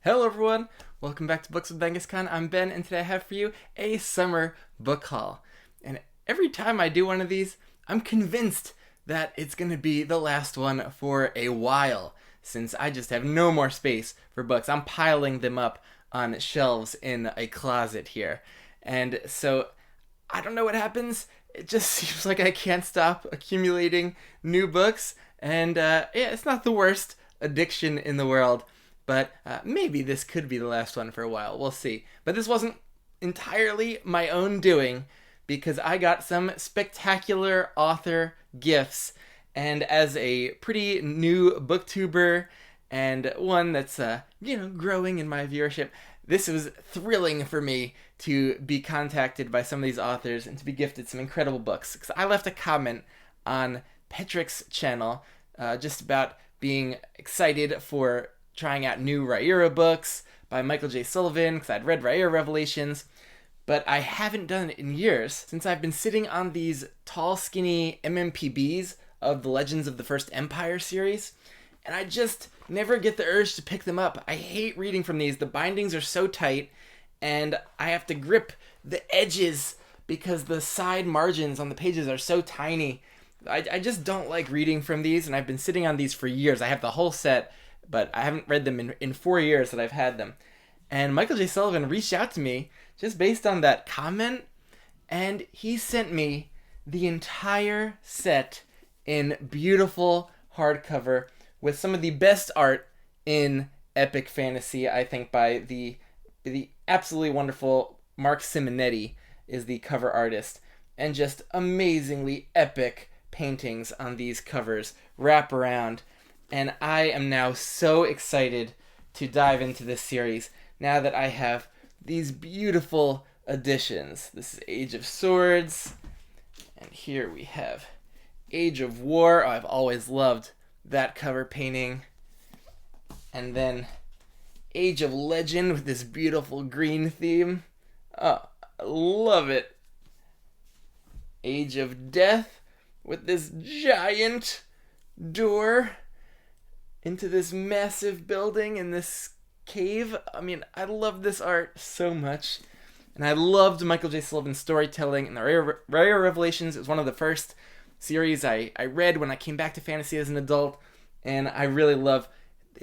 Hello everyone, welcome back to Books with Genghis Khan. I'm Ben, and today I have for you a summer book haul. And every time I do one of these, I'm convinced that it's going to be the last one for a while, since I just have no more space for books. I'm piling them up on shelves in a closet here. And so I don't know what happens. It just seems like I can't stop accumulating new books. And it's not the worst addiction in the world, but maybe this could be the last one for a while. We'll see. But this wasn't entirely my own doing, because I got some spectacular author gifts. And as a pretty new booktuber and one that's growing in my viewership, this was thrilling for me to be contacted by some of these authors and to be gifted some incredible books. Because I left a comment on Petrick's channel just about being excited for trying out new Rhaenyra books by Michael J. Sullivan, because I'd read Rhaenyra Revelations, but I haven't done it in years, since I've been sitting on these tall, skinny MMPBs of the Legends of the First Empire series, and I just never get the urge to pick them up. I hate reading from these. The bindings are so tight, and I have to grip the edges because the side margins on the pages are so tiny. I just don't like reading from these, and I've been sitting on these for years. I have the whole set, but I haven't read them in 4 years that I've had them. And Michael J. Sullivan reached out to me just based on that comment, and he sent me the entire set in beautiful hardcover with some of the best art in epic fantasy, I think, by the absolutely wonderful Mark Simonetti is the cover artist, and just amazingly epic paintings on these covers wrap around. And I am now so excited to dive into this series now that I have these beautiful editions. This is Age of Swords, and here we have Age of War. Oh, I've always loved that cover painting. And then Age of Legend with this beautiful green theme. Oh, I love it. Age of Death with this giant door into this massive building in this cave. I mean, I love this art so much. And I loved Michael J. Sullivan's storytelling. And the Rare Revelations is one of the first series I read when I came back to fantasy as an adult. And I really love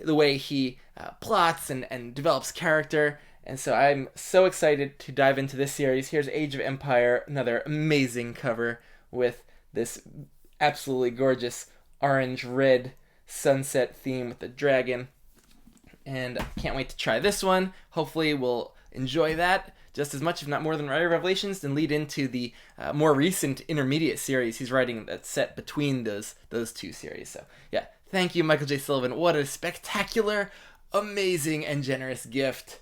the way he plots and develops character. And so I'm so excited to dive into this series. Here's Age of Empire, another amazing cover with this absolutely gorgeous orange-red sunset theme with the dragon. And I can't wait to try this one. Hopefully we'll enjoy that just as much, if not more, than Rare Revelations, and lead into the more recent intermediate series he's writing that's set between those two series. So yeah, thank you, Michael J. Sullivan. What a spectacular, amazing, and generous gift.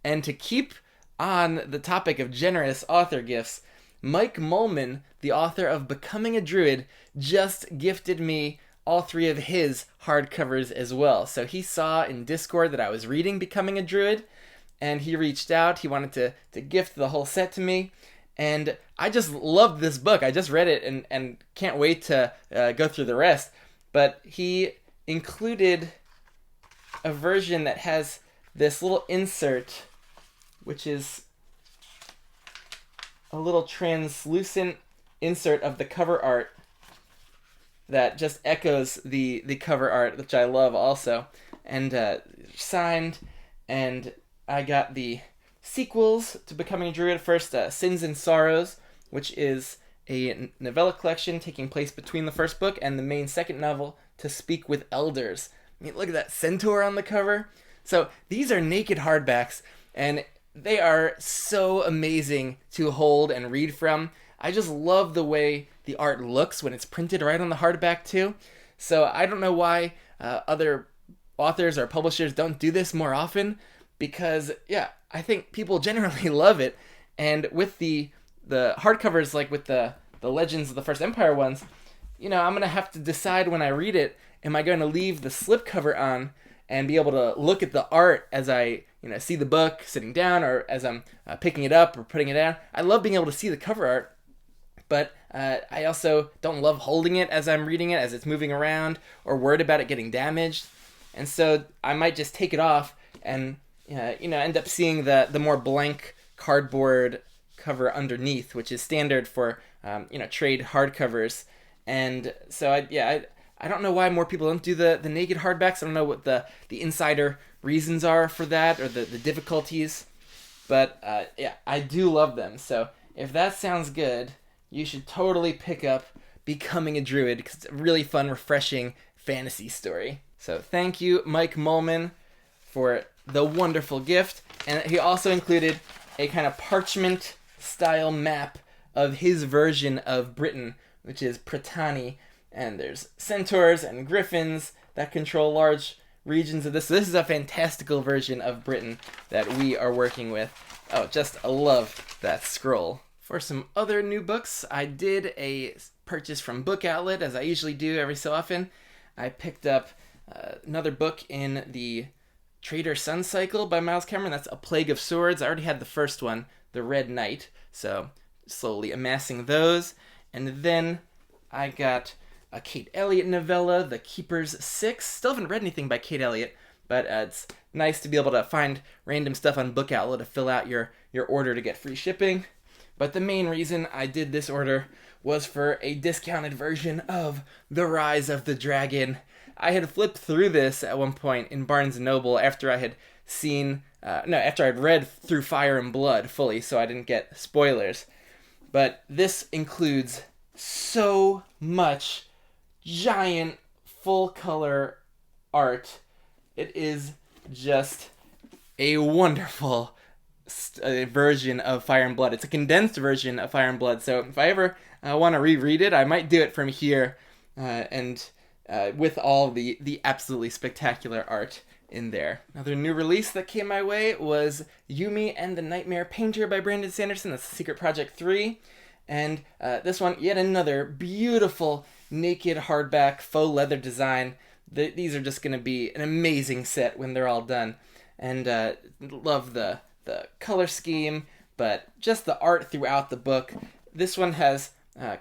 And to keep on the topic of generous author gifts, Mike Mollman, the author of Becoming a Druid, just gifted me all 3 of his hardcovers as well. So he saw in Discord that I was reading Becoming a Druid, and he reached out. He wanted to gift the whole set to me, and I just loved this book. I just read it and can't wait to go through the rest. But he included a version that has this little insert, which is a little translucent insert of the cover art that just echoes the cover art, which I love also, and signed. And I got the sequels to Becoming a Druid. First, Sins and Sorrows, which is a novella collection taking place between the first book and the main second novel, To Speak with Elders. I mean, look at that centaur on the cover. So these are naked hardbacks, and they are so amazing to hold and read from. I just love the way the art looks when it's printed right on the hardback too. So I don't know why other authors or publishers don't do this more often, because yeah, I think people generally love it. And with the hardcovers, like with the Legends of the First Empire ones, I'm gonna have to decide when I read it, am I going to leave the slipcover on and be able to look at the art as I see the book sitting down, or as I'm picking it up or putting it down. I love being able to see the cover art, but I also don't love holding it as I'm reading it, as it's moving around, or worried about it getting damaged. And so I might just take it off and end up seeing the more blank cardboard cover underneath, which is standard for trade hardcovers. And so I don't know why more people don't do the naked hardbacks. I don't know what the insider reasons are for that, or the difficulties. But I do love them. So if that sounds good, you should totally pick up Becoming a Druid, because it's a really fun, refreshing fantasy story. So thank you, Mike Mollman, for the wonderful gift. And he also included a kind of parchment-style map of his version of Britain, which is Brittany. And there's centaurs and griffins that control large regions of this. So this is a fantastical version of Britain that we are working with. Oh, I love that scroll. For some other new books, I did a purchase from Book Outlet, as I usually do every so often. I picked up another book in the Trader Sun cycle by Miles Cameron. That's A Plague of Swords. I already had the first one, The Red Knight, so slowly amassing those. And then I got a Kate Elliott novella, The Keeper's Six. Still haven't read anything by Kate Elliott, but it's nice to be able to find random stuff on Book Outlet to fill out your order to get free shipping. But the main reason I did this order was for a discounted version of The Rise of the Dragon. I had flipped through this at one point in Barnes & Noble after I had after I'd read through Fire and Blood fully, so I didn't get spoilers. But this includes so much giant full-color art. It is just a wonderful version of Fire and Blood. It's a condensed version of Fire and Blood, so if I ever want to reread it, I might do it from here, and with all the absolutely spectacular art in there. Another new release that came my way was Yumi and the Nightmare Painter by Brandon Sanderson. That's Secret Project 3. And this one, yet another beautiful naked hardback faux leather design. These are just going to be an amazing set when they're all done. And love the color scheme, but just the art throughout the book. This one has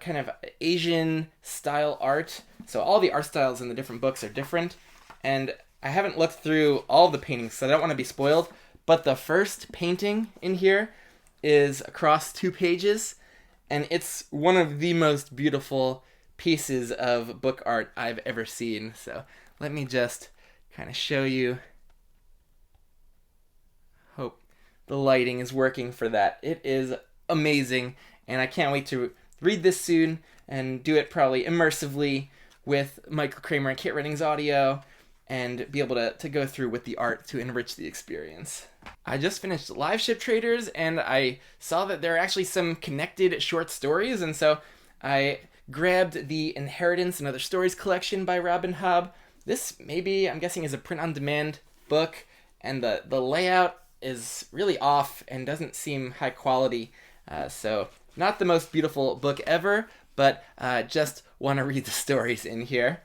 kind of Asian style art. So all the art styles in the different books are different. And I haven't looked through all the paintings, so I don't want to be spoiled. But the first painting in here is across 2 pages. And it's one of the most beautiful pieces of book art I've ever seen. So let me just kind of show you. Hope the lighting is working for that. It is amazing, and I can't wait to read this soon and do it probably immersively with Michael Kramer and Kit Redding's audio, and be able to go through with the art to enrich the experience. I just finished Live Ship Traders, and I saw that there are actually some connected short stories, and so I grabbed the Inheritance and Other Stories collection by Robin Hobb. This maybe, I'm guessing, is a print-on-demand book, and the layout is really off and doesn't seem high quality, so not the most beautiful book ever, but just want to read the stories in here.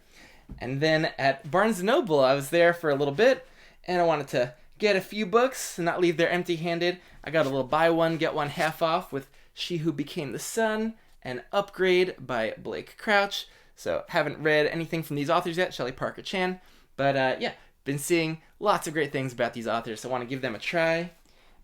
And then at Barnes & Noble, I was there for a little bit, and I wanted to get a few books and not leave there empty-handed. I got a little buy one, get one half off with She Who Became the Sun and Upgrade by Blake Crouch. So haven't read anything from these authors yet, Shelley Parker Chan, but been seeing lots of great things about these authors, so I want to give them a try.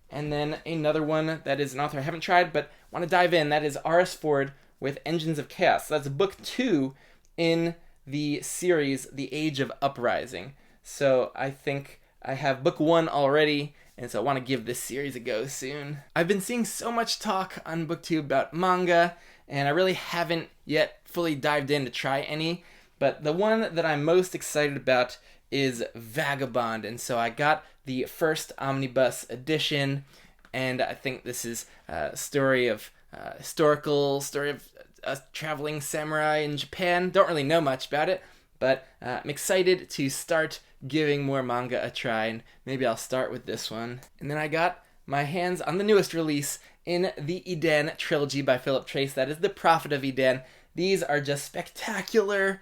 And then another one that is an author I haven't tried, but want to dive in, that is R.S. Ford with Engines of Chaos. So that's book 2 in the series The Age of Uprising. So I think I have book 1 already, and so I want to give this series a go soon. I've been seeing so much talk on BookTube about manga, and I really haven't yet fully dived in to try any, but the one that I'm most excited about is Vagabond, and so I got the first omnibus edition, and I think this is a historical story of a traveling samurai in Japan. Don't really know much about it, but I'm excited to start giving more manga a try, and maybe I'll start with this one. And then I got my hands on the newest release in the Eden trilogy by Philip Trace. That is The Prophet of Eden. These are just spectacular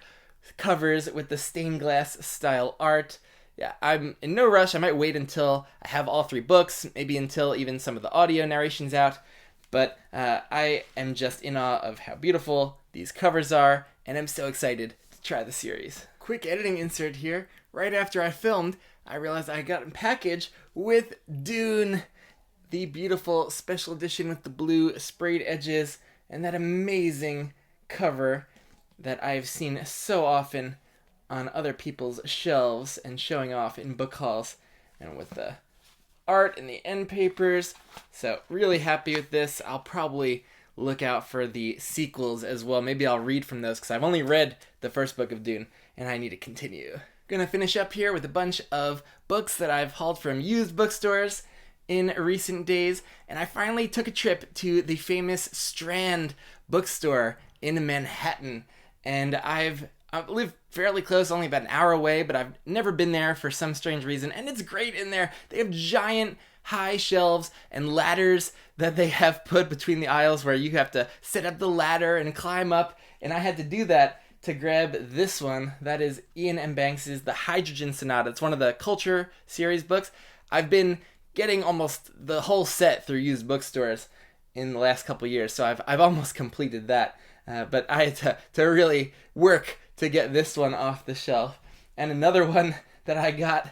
covers with the stained glass style art. Yeah, I'm in no rush. I might wait until I have all 3 books, maybe until even some of the audio narration's out. But I am just in awe of how beautiful these covers are, and I'm so excited to try the series. Quick editing insert here. Right after I filmed, I realized I got a package with Dune, the beautiful special edition with the blue sprayed edges and that amazing cover that I've seen so often on other people's shelves and showing off in book hauls, and with the art and the end papers. So really happy with this. I'll probably look out for the sequels as well. Maybe I'll read from those because I've only read the first book of Dune and I need to continue. Gonna finish up here with a bunch of books that I've hauled from used bookstores in recent days, and I finally took a trip to the famous Strand bookstore in Manhattan, and I live fairly close, only about an hour away, but I've never been there for some strange reason, and it's great in there. They have giant high shelves and ladders that they have put between the aisles where you have to set up the ladder and climb up, and I had to do that to grab this one. That is Ian M. Banks's The Hydrogen Sonata. It's one of the Culture series books. I've been getting almost the whole set through used bookstores in the last couple years, so I've almost completed that. But I had to really work to get this one off the shelf. And another one that I got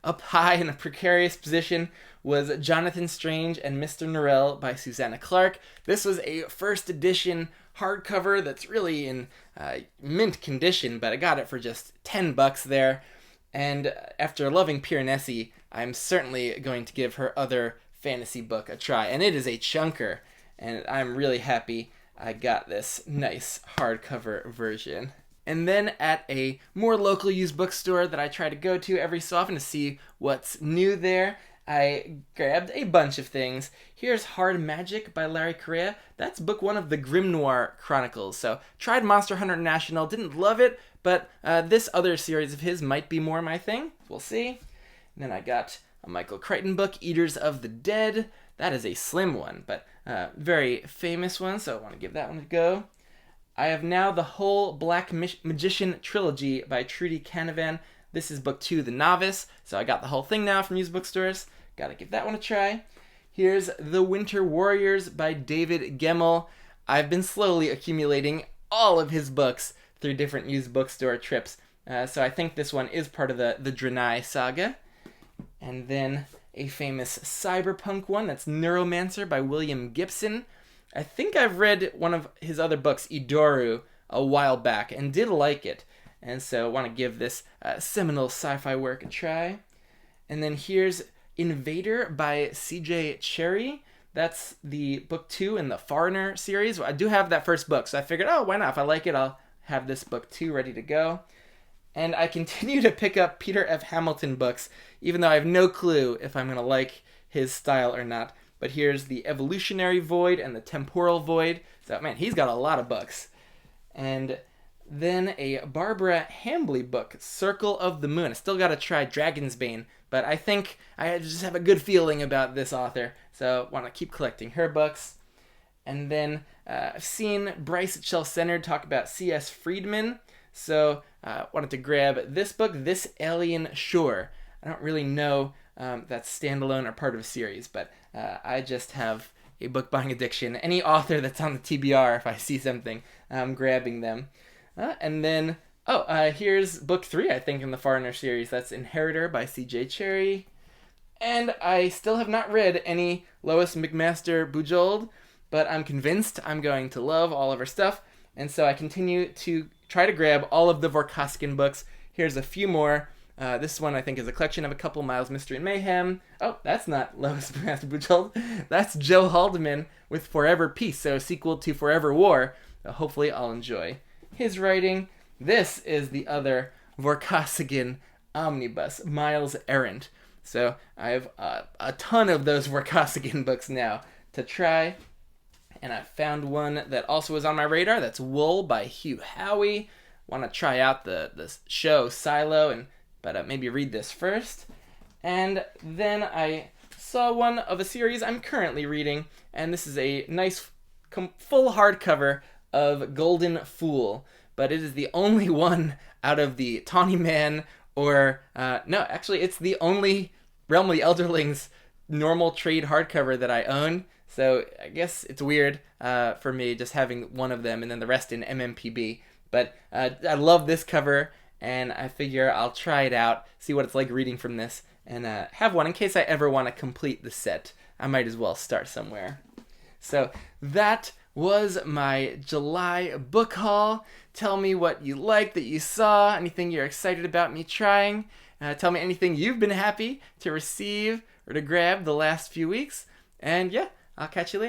up high in a precarious position was Jonathan Strange and Mr. Norrell by Susanna Clarke. This was a first edition hardcover that's really in mint condition, but I got it for just $10 there. And after loving Piranesi, I'm certainly going to give her other fantasy book a try. And it is a chunker, and I'm really happy I got this nice hardcover version. And then at a more local used bookstore that I try to go to every so often to see what's new there, I grabbed a bunch of things. Here's Hard Magic by Larry Correia. That's book one of the Grim Noir Chronicles. So tried Monster Hunter National, didn't love it, but this other series of his might be more my thing. We'll see. And then I got a Michael Crichton book, Eaters of the Dead. That is a slim one, but very famous one, so I want to give that one a go. I have now the whole Black Magician trilogy by Trudy Canavan. This is book 2, The Novice, so I got the whole thing now from used bookstores. Gotta give that one a try. Here's The Winter Warriors by David Gemmell. I've been slowly accumulating all of his books through different used bookstore trips, so I think this one is part of the Draenei saga. And then a famous cyberpunk one, that's Neuromancer by William Gibson. I think I've read one of his other books, Idoru, a while back, and did like it. And so I want to give this seminal sci-fi work a try. And then here's Invader by C.J. Cherryh. That's the book 2 in the Foreigner series. I do have that first book, so I figured, why not? If I like it, I'll have this book 2 ready to go. And I continue to pick up Peter F. Hamilton books, even though I have no clue if I'm going to like his style or not. But here's The Evolutionary Void and The Temporal Void. So, man, he's got a lot of books. And then a Barbara Hambly book, Circle of the Moon. I still got to try Dragon's Bane, but I think I just have a good feeling about this author. So I want to keep collecting her books. And then I've seen Bryce Chelscenard talk about C.S. Friedman. So I wanted to grab this book, This Alien Shore. I don't really know that's standalone or part of a series, but I just have a book buying addiction. Any author that's on the TBR, if I see something, I'm grabbing them. And then, here's book 3, I think, in the Foreigner series. That's Inheritor by C.J. Cherryh. And I still have not read any Lois McMaster Bujold, but I'm convinced I'm going to love all of her stuff. And so I continue to try to grab all of the Vorkoskin books. Here's a few more. This one, I think, is a collection of a couple Miles Mystery and Mayhem. Oh, that's not Lois McMaster Bujold. That's Joe Haldeman with Forever Peace, so a sequel to Forever War. Hopefully I'll enjoy his writing. This is the other Vorkosigan omnibus, Miles Errant. So I have a ton of those Vorkosigan books now to try. And I found one that also was on my radar. That's Wool by Hugh Howey. Want to try out the show Silo, but maybe read this first. And then I saw one of a series I'm currently reading, and this is a nice full hardcover of Golden Fool, but it is the only one out of the Tawny Man, it's the only Realm of the Elderlings normal trade hardcover that I own. So I guess it's weird for me just having one of them and then the rest in MMPB. But I love this cover, and I figure I'll try it out, see what it's like reading from this, and have one in case I ever want to complete the set. I might as well start somewhere. So that was my July book haul. Tell me what you liked that you saw, anything you're excited about me trying. Tell me anything you've been happy to receive or to grab the last few weeks. And yeah, I'll catch you later.